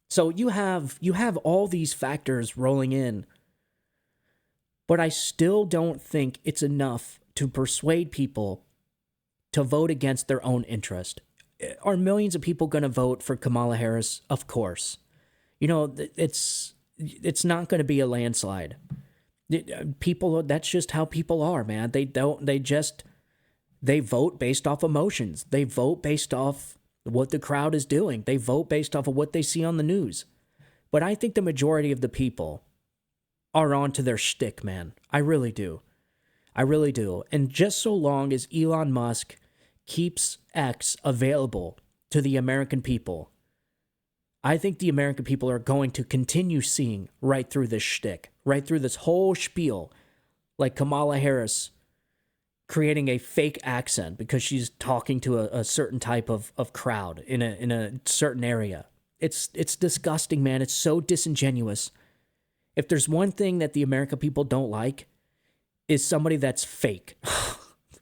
So you have all these factors rolling in, but I still don't think it's enough to persuade people to vote against their own interest. Are millions of people going to vote for Kamala Harris? Of course. You know, it's not going to be a landslide. People, that's just how people are, man. They vote based off emotions. They vote based off what the crowd is doing. They vote based off of what they see on the news. But I think the majority of the people are onto their shtick, man. I really do. I really do. And just so long as Elon Musk keeps X available to the American people, I think the American people are going to continue seeing right through this shtick, right through this whole spiel, like Kamala Harris creating a fake accent because she's talking to a certain type of crowd in a certain area. It's disgusting, man. It's so disingenuous. If there's one thing that the American people don't like, is somebody that's fake.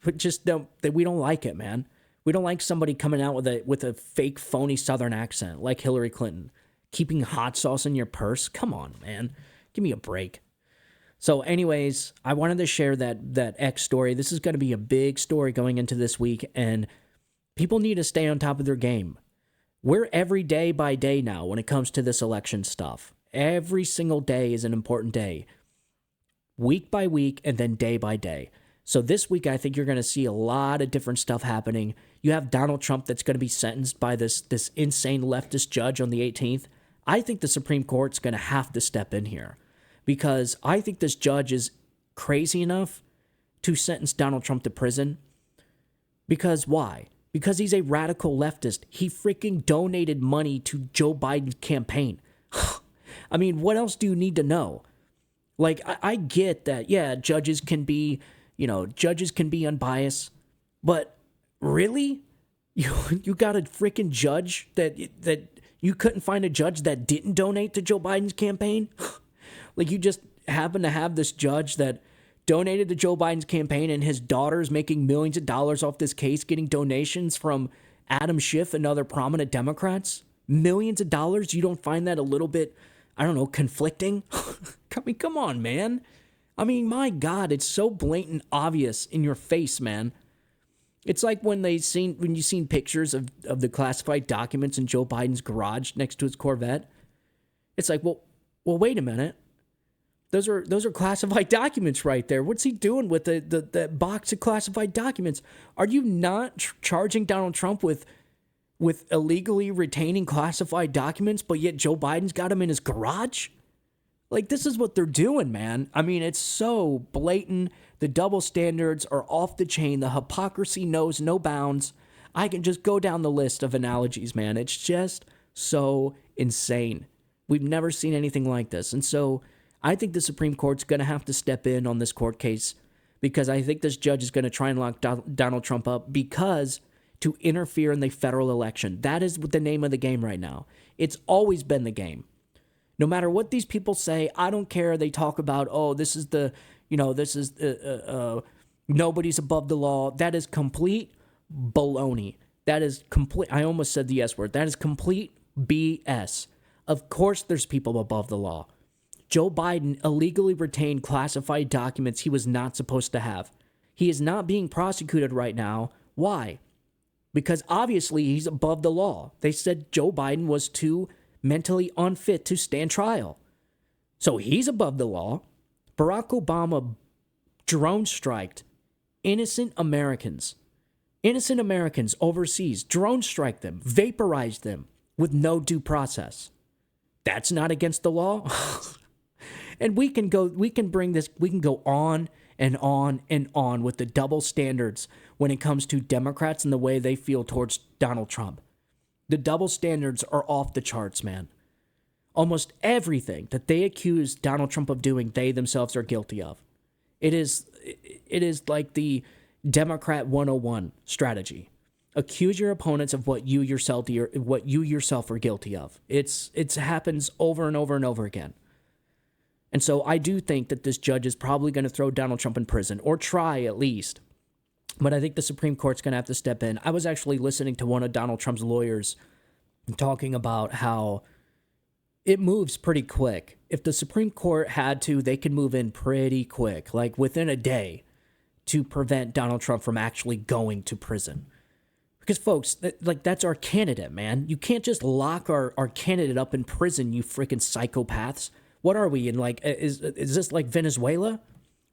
We don't like it, man. We don't like somebody coming out with a fake, phony Southern accent like Hillary Clinton, keeping hot sauce in your purse. Come on, man. Give me a break. So anyways, I wanted to share that X story. This is going to be a big story going into this week, and people need to stay on top of their game. We're every day by day now when it comes to this election stuff. Every single day is an important day. Week by week and then day by day. So this week, I think you're going to see a lot of different stuff happening. You have Donald Trump that's going to be sentenced by this insane leftist judge on the 18th. I think the Supreme Court's going to have to step in here because I think this judge is crazy enough to sentence Donald Trump to prison. Because why? Because he's a radical leftist. He freaking donated money to Joe Biden's campaign. I mean, what else do you need to know? Like, I get that, yeah, judges can be unbiased, but really? You got a freaking judge that you couldn't find a judge that didn't donate to Joe Biden's campaign? Like, you just happen to have this judge that donated to Joe Biden's campaign and his daughter's making millions of dollars off this case, getting donations from Adam Schiff and other prominent Democrats? Millions of dollars? You don't find that a little bit, I don't know, conflicting? I mean, come on, man. I mean, my God, it's so blatant obvious in your face, man. It's like when you've seen pictures of the classified documents in Joe Biden's garage next to his Corvette. It's like, well, wait a minute. Those are classified documents right there. What's he doing with the box of classified documents? Are you not charging Donald Trump with illegally retaining classified documents, but yet Joe Biden's got them in his garage? Like, this is what they're doing, man. I mean, it's so blatant. The double standards are off the chain. The hypocrisy knows no bounds. I can just go down the list of analogies, man. It's just so insane. We've never seen anything like this. And so I think the Supreme Court's going to have to step in on this court case because I think this judge is going to try and lock Donald Trump up because to interfere in the federal election. That is the name of the game right now. It's always been the game. No matter what these people say, I don't care. They talk about, nobody's above the law. That is complete baloney. That is complete. I almost said the S word. That is complete BS. Of course there's people above the law. Joe Biden illegally retained classified documents he was not supposed to have. He is not being prosecuted right now. Why? Because obviously he's above the law. They said Joe Biden was too mentally unfit to stand trial. So he's above the law. Barack Obama drone striked innocent Americans overseas, drone strike them, vaporize them with no due process. That's not against the law. And we can go on and on and on with the double standards when it comes to Democrats and the way they feel towards Donald Trump. The double standards are off the charts, man. Almost everything that they accuse Donald Trump of doing, they themselves are guilty of. It is like the Democrat 101 strategy. Accuse your opponents of what you yourself are guilty of. It happens over and over and over again. And so I do think that this judge is probably going to throw Donald Trump in prison, or try at least. But I think the Supreme Court's going to have to step in. I was actually listening to one of Donald Trump's lawyers talking about how it moves pretty quick. If the Supreme Court had to, they could move in pretty quick, like within a day, to prevent Donald Trump from actually going to prison. Because, folks, that's our candidate, man. You can't just lock our candidate up in prison, you freaking psychopaths. What are we in, like, is this like Venezuela?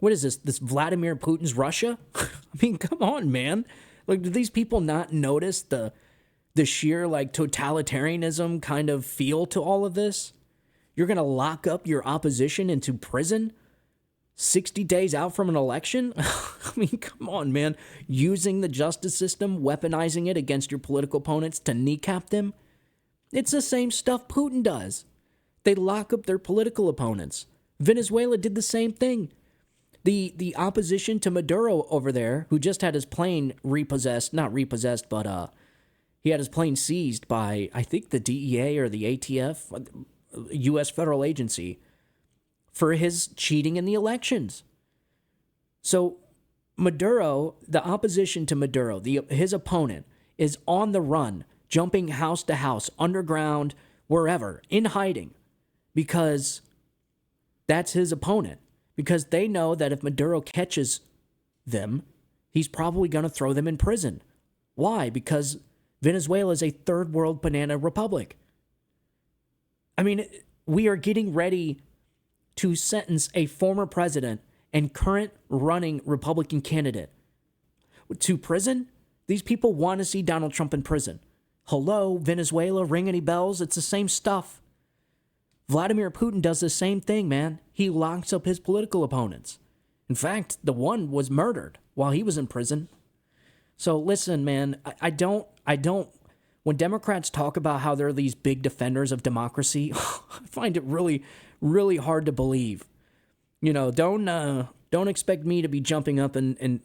What is this? This Vladimir Putin's Russia? I mean, come on, man. Like, do these people not notice the sheer, like, totalitarianism kind of feel to all of this? You're going to lock up your opposition into prison 60 days out from an election? I mean, come on, man. Using the justice system, weaponizing it against your political opponents to kneecap them? It's the same stuff Putin does. They lock up their political opponents. Venezuela did the same thing. The opposition to Maduro over there, who just had his plane not repossessed, but he had his plane seized by, I think, the DEA or the ATF, U.S. federal agency, for his cheating in the elections. So Maduro, the opposition to Maduro, his opponent, is on the run, jumping house to house, underground, wherever, in hiding, because that's his opponent. Because they know that if Maduro catches them, he's probably going to throw them in prison. Why? Because Venezuela is a third world banana republic. I mean, we are getting ready to sentence a former president and current running Republican candidate to prison. These people want to see Donald Trump in prison. Hello, Venezuela, ring any bells? It's the same stuff. Vladimir Putin does the same thing, man. He locks up his political opponents. In fact, the one was murdered while he was in prison. So listen, man, I don't, when Democrats talk about how they're these big defenders of democracy, I find it really, really hard to believe. You know, don't expect me to be jumping up and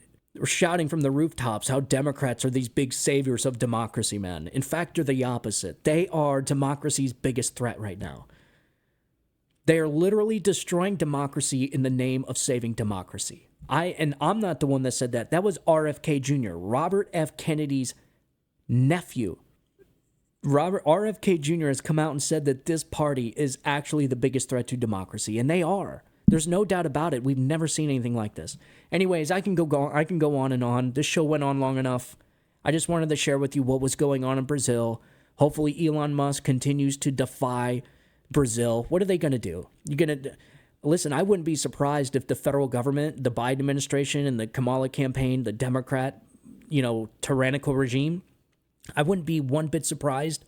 shouting from the rooftops how Democrats are these big saviors of democracy, man. In fact, they're the opposite. They are democracy's biggest threat right now. They are literally destroying democracy in the name of saving democracy. I'm not the one that said that. That was RFK Jr., Robert F. Kennedy's nephew. RFK Jr. has come out and said that this party is actually the biggest threat to democracy, and they are. There's no doubt about it. We've never seen anything like this. Anyways, I can go on and on. This show went on long enough. I just wanted to share with you what was going on in Brazil. Hopefully Elon Musk continues to defy Brazil. What are they going to do? Listen, I wouldn't be surprised if the federal government, the Biden administration and the Kamala campaign, the Democrat, tyrannical regime, I wouldn't be one bit surprised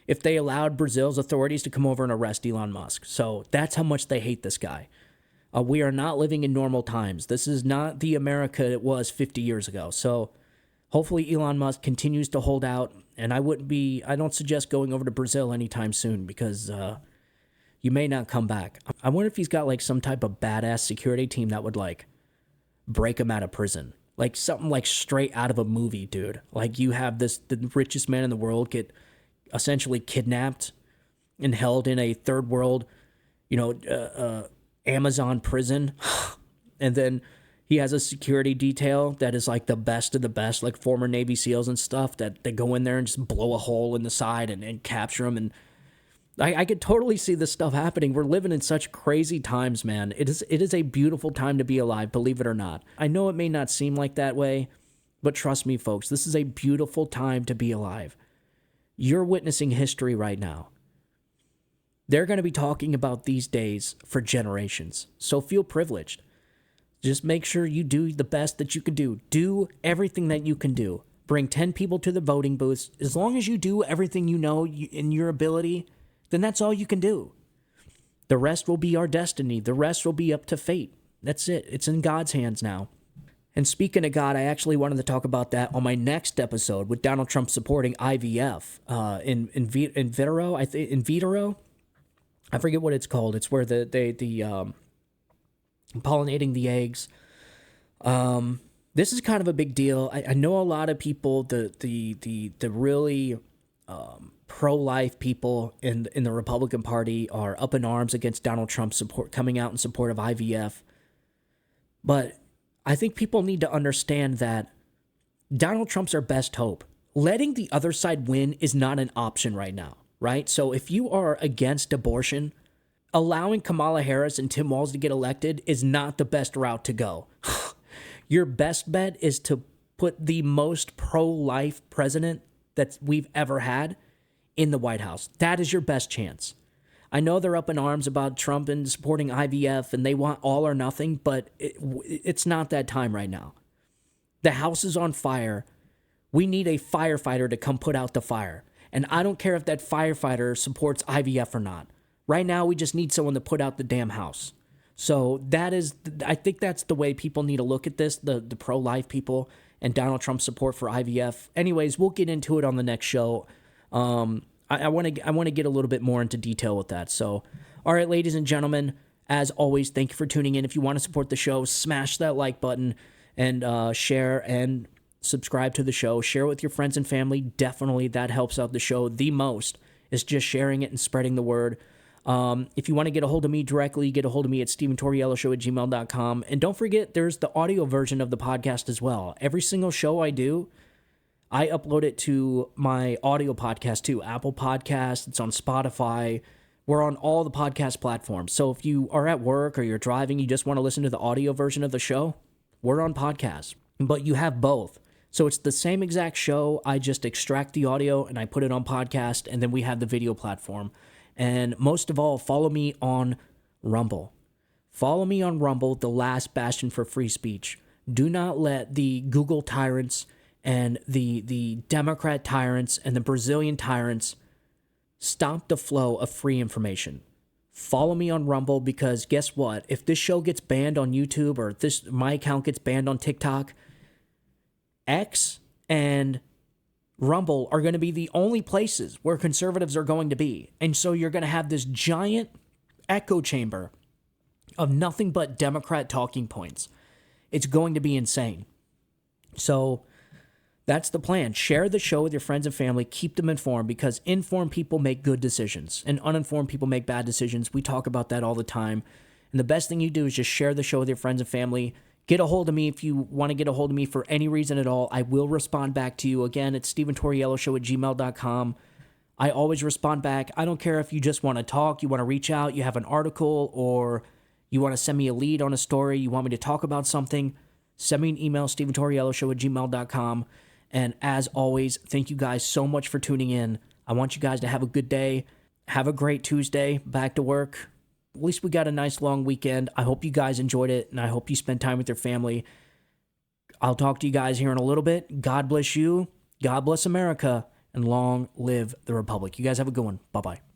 if they allowed Brazil's authorities to come over and arrest Elon Musk. So that's how much they hate this guy. We are not living in normal times. This is not the America it was 50 years ago. So hopefully Elon Musk continues to hold out, and I don't suggest going over to Brazil anytime soon because you may not come back. I wonder if he's got like some type of badass security team that would like break him out of prison. Like something like straight out of a movie, dude. Like you have the richest man in the world get essentially kidnapped and held in a third world, Amazon prison. And then he has a security detail that is like the best of the best, like former Navy SEALs and stuff that they go in there and just blow a hole in the side and capture him. And I could totally see this stuff happening. We're living in such crazy times, man. It is a beautiful time to be alive, believe it or not. I know it may not seem like that way, but trust me, folks, this is a beautiful time to be alive. You're witnessing history right now. They're going to be talking about these days for generations, so feel privileged. Just make sure you do the best that you can do. Do everything that you can do. Bring 10 people to the voting booths. As long as you do everything you know in your ability, then that's all you can do. The rest will be our destiny. The rest will be up to fate. That's it. It's in God's hands now. And speaking of God, I actually wanted to talk about that on my next episode with Donald Trump supporting IVF in vitro. I forget what it's called. It's where the pollinating the eggs. This is kind of a big deal. I know a lot of people, the really pro-life people in the Republican Party are up in arms against Donald Trump's support, coming out in support of IVF. But I think people need to understand that Donald Trump's our best hope. Letting the other side win is not an option right now, right? So if you are against abortion, allowing Kamala Harris and Tim Walz to get elected is not the best route to go. Your best bet is to put the most pro-life president that we've ever had in the White House. That is your best chance. I know they're up in arms about Trump and supporting IVF and they want all or nothing, but it's not that time right now. The house is on fire. We need a firefighter to come put out the fire. And I don't care if that firefighter supports IVF or not. Right now, we just need someone to put out the damn house. So I think that's the way people need to look at this, the pro-life people and Donald Trump's support for IVF. Anyways, we'll get into it on the next show. I want to get a little bit more into detail with that. So, all right, ladies and gentlemen, as always, thank you for tuning in. If you want to support the show, smash that like button and share and subscribe to the show. Share it with your friends and family. Definitely, that helps out the show the most, is just sharing it and spreading the word. If you want to get a hold of me directly, get a hold of me at StephenTaurielloShow@gmail.com. And don't forget, there's the audio version of the podcast as well. Every single show I do, I upload it to my audio podcast too. Apple Podcasts, it's on Spotify. We're on all the podcast platforms. So if you are at work or you're driving, you just want to listen to the audio version of the show, we're on podcast. But you have both. So it's the same exact show. I just extract the audio and I put it on podcast, and then we have the video platform. And most of all, follow me on Rumble. Follow me on Rumble, the last bastion for free speech. Do not let the Google tyrants and the Democrat tyrants and the Brazilian tyrants stop the flow of free information. Follow me on Rumble, because guess what? If this show gets banned on YouTube, or if my account gets banned on TikTok, X and Rumble are going to be the only places where conservatives are going to be. And so you're going to have this giant echo chamber of nothing but Democrat talking points. It's going to be insane. So that's the plan. Share the show with your friends and family. Keep them informed, because informed people make good decisions and uninformed people make bad decisions. We talk about that all the time. And the best thing you do is just share the show with your friends and family. Get a hold of me if you want to get a hold of me for any reason at all. I will respond back to you. Again, it's StephenTaurielloShow@gmail.com. I always respond back. I don't care if you just want to talk, you want to reach out, you have an article, or you want to send me a lead on a story, you want me to talk about something, send me an email, StephenTaurielloShow@gmail.com. And as always, thank you guys so much for tuning in. I want you guys to have a good day. Have a great Tuesday. Back to work. At least we got a nice long weekend. I hope you guys enjoyed it, and I hope you spend time with your family. I'll talk to you guys here in a little bit. God bless you. God bless America, and long live the Republic. You guys have a good one. Bye-bye.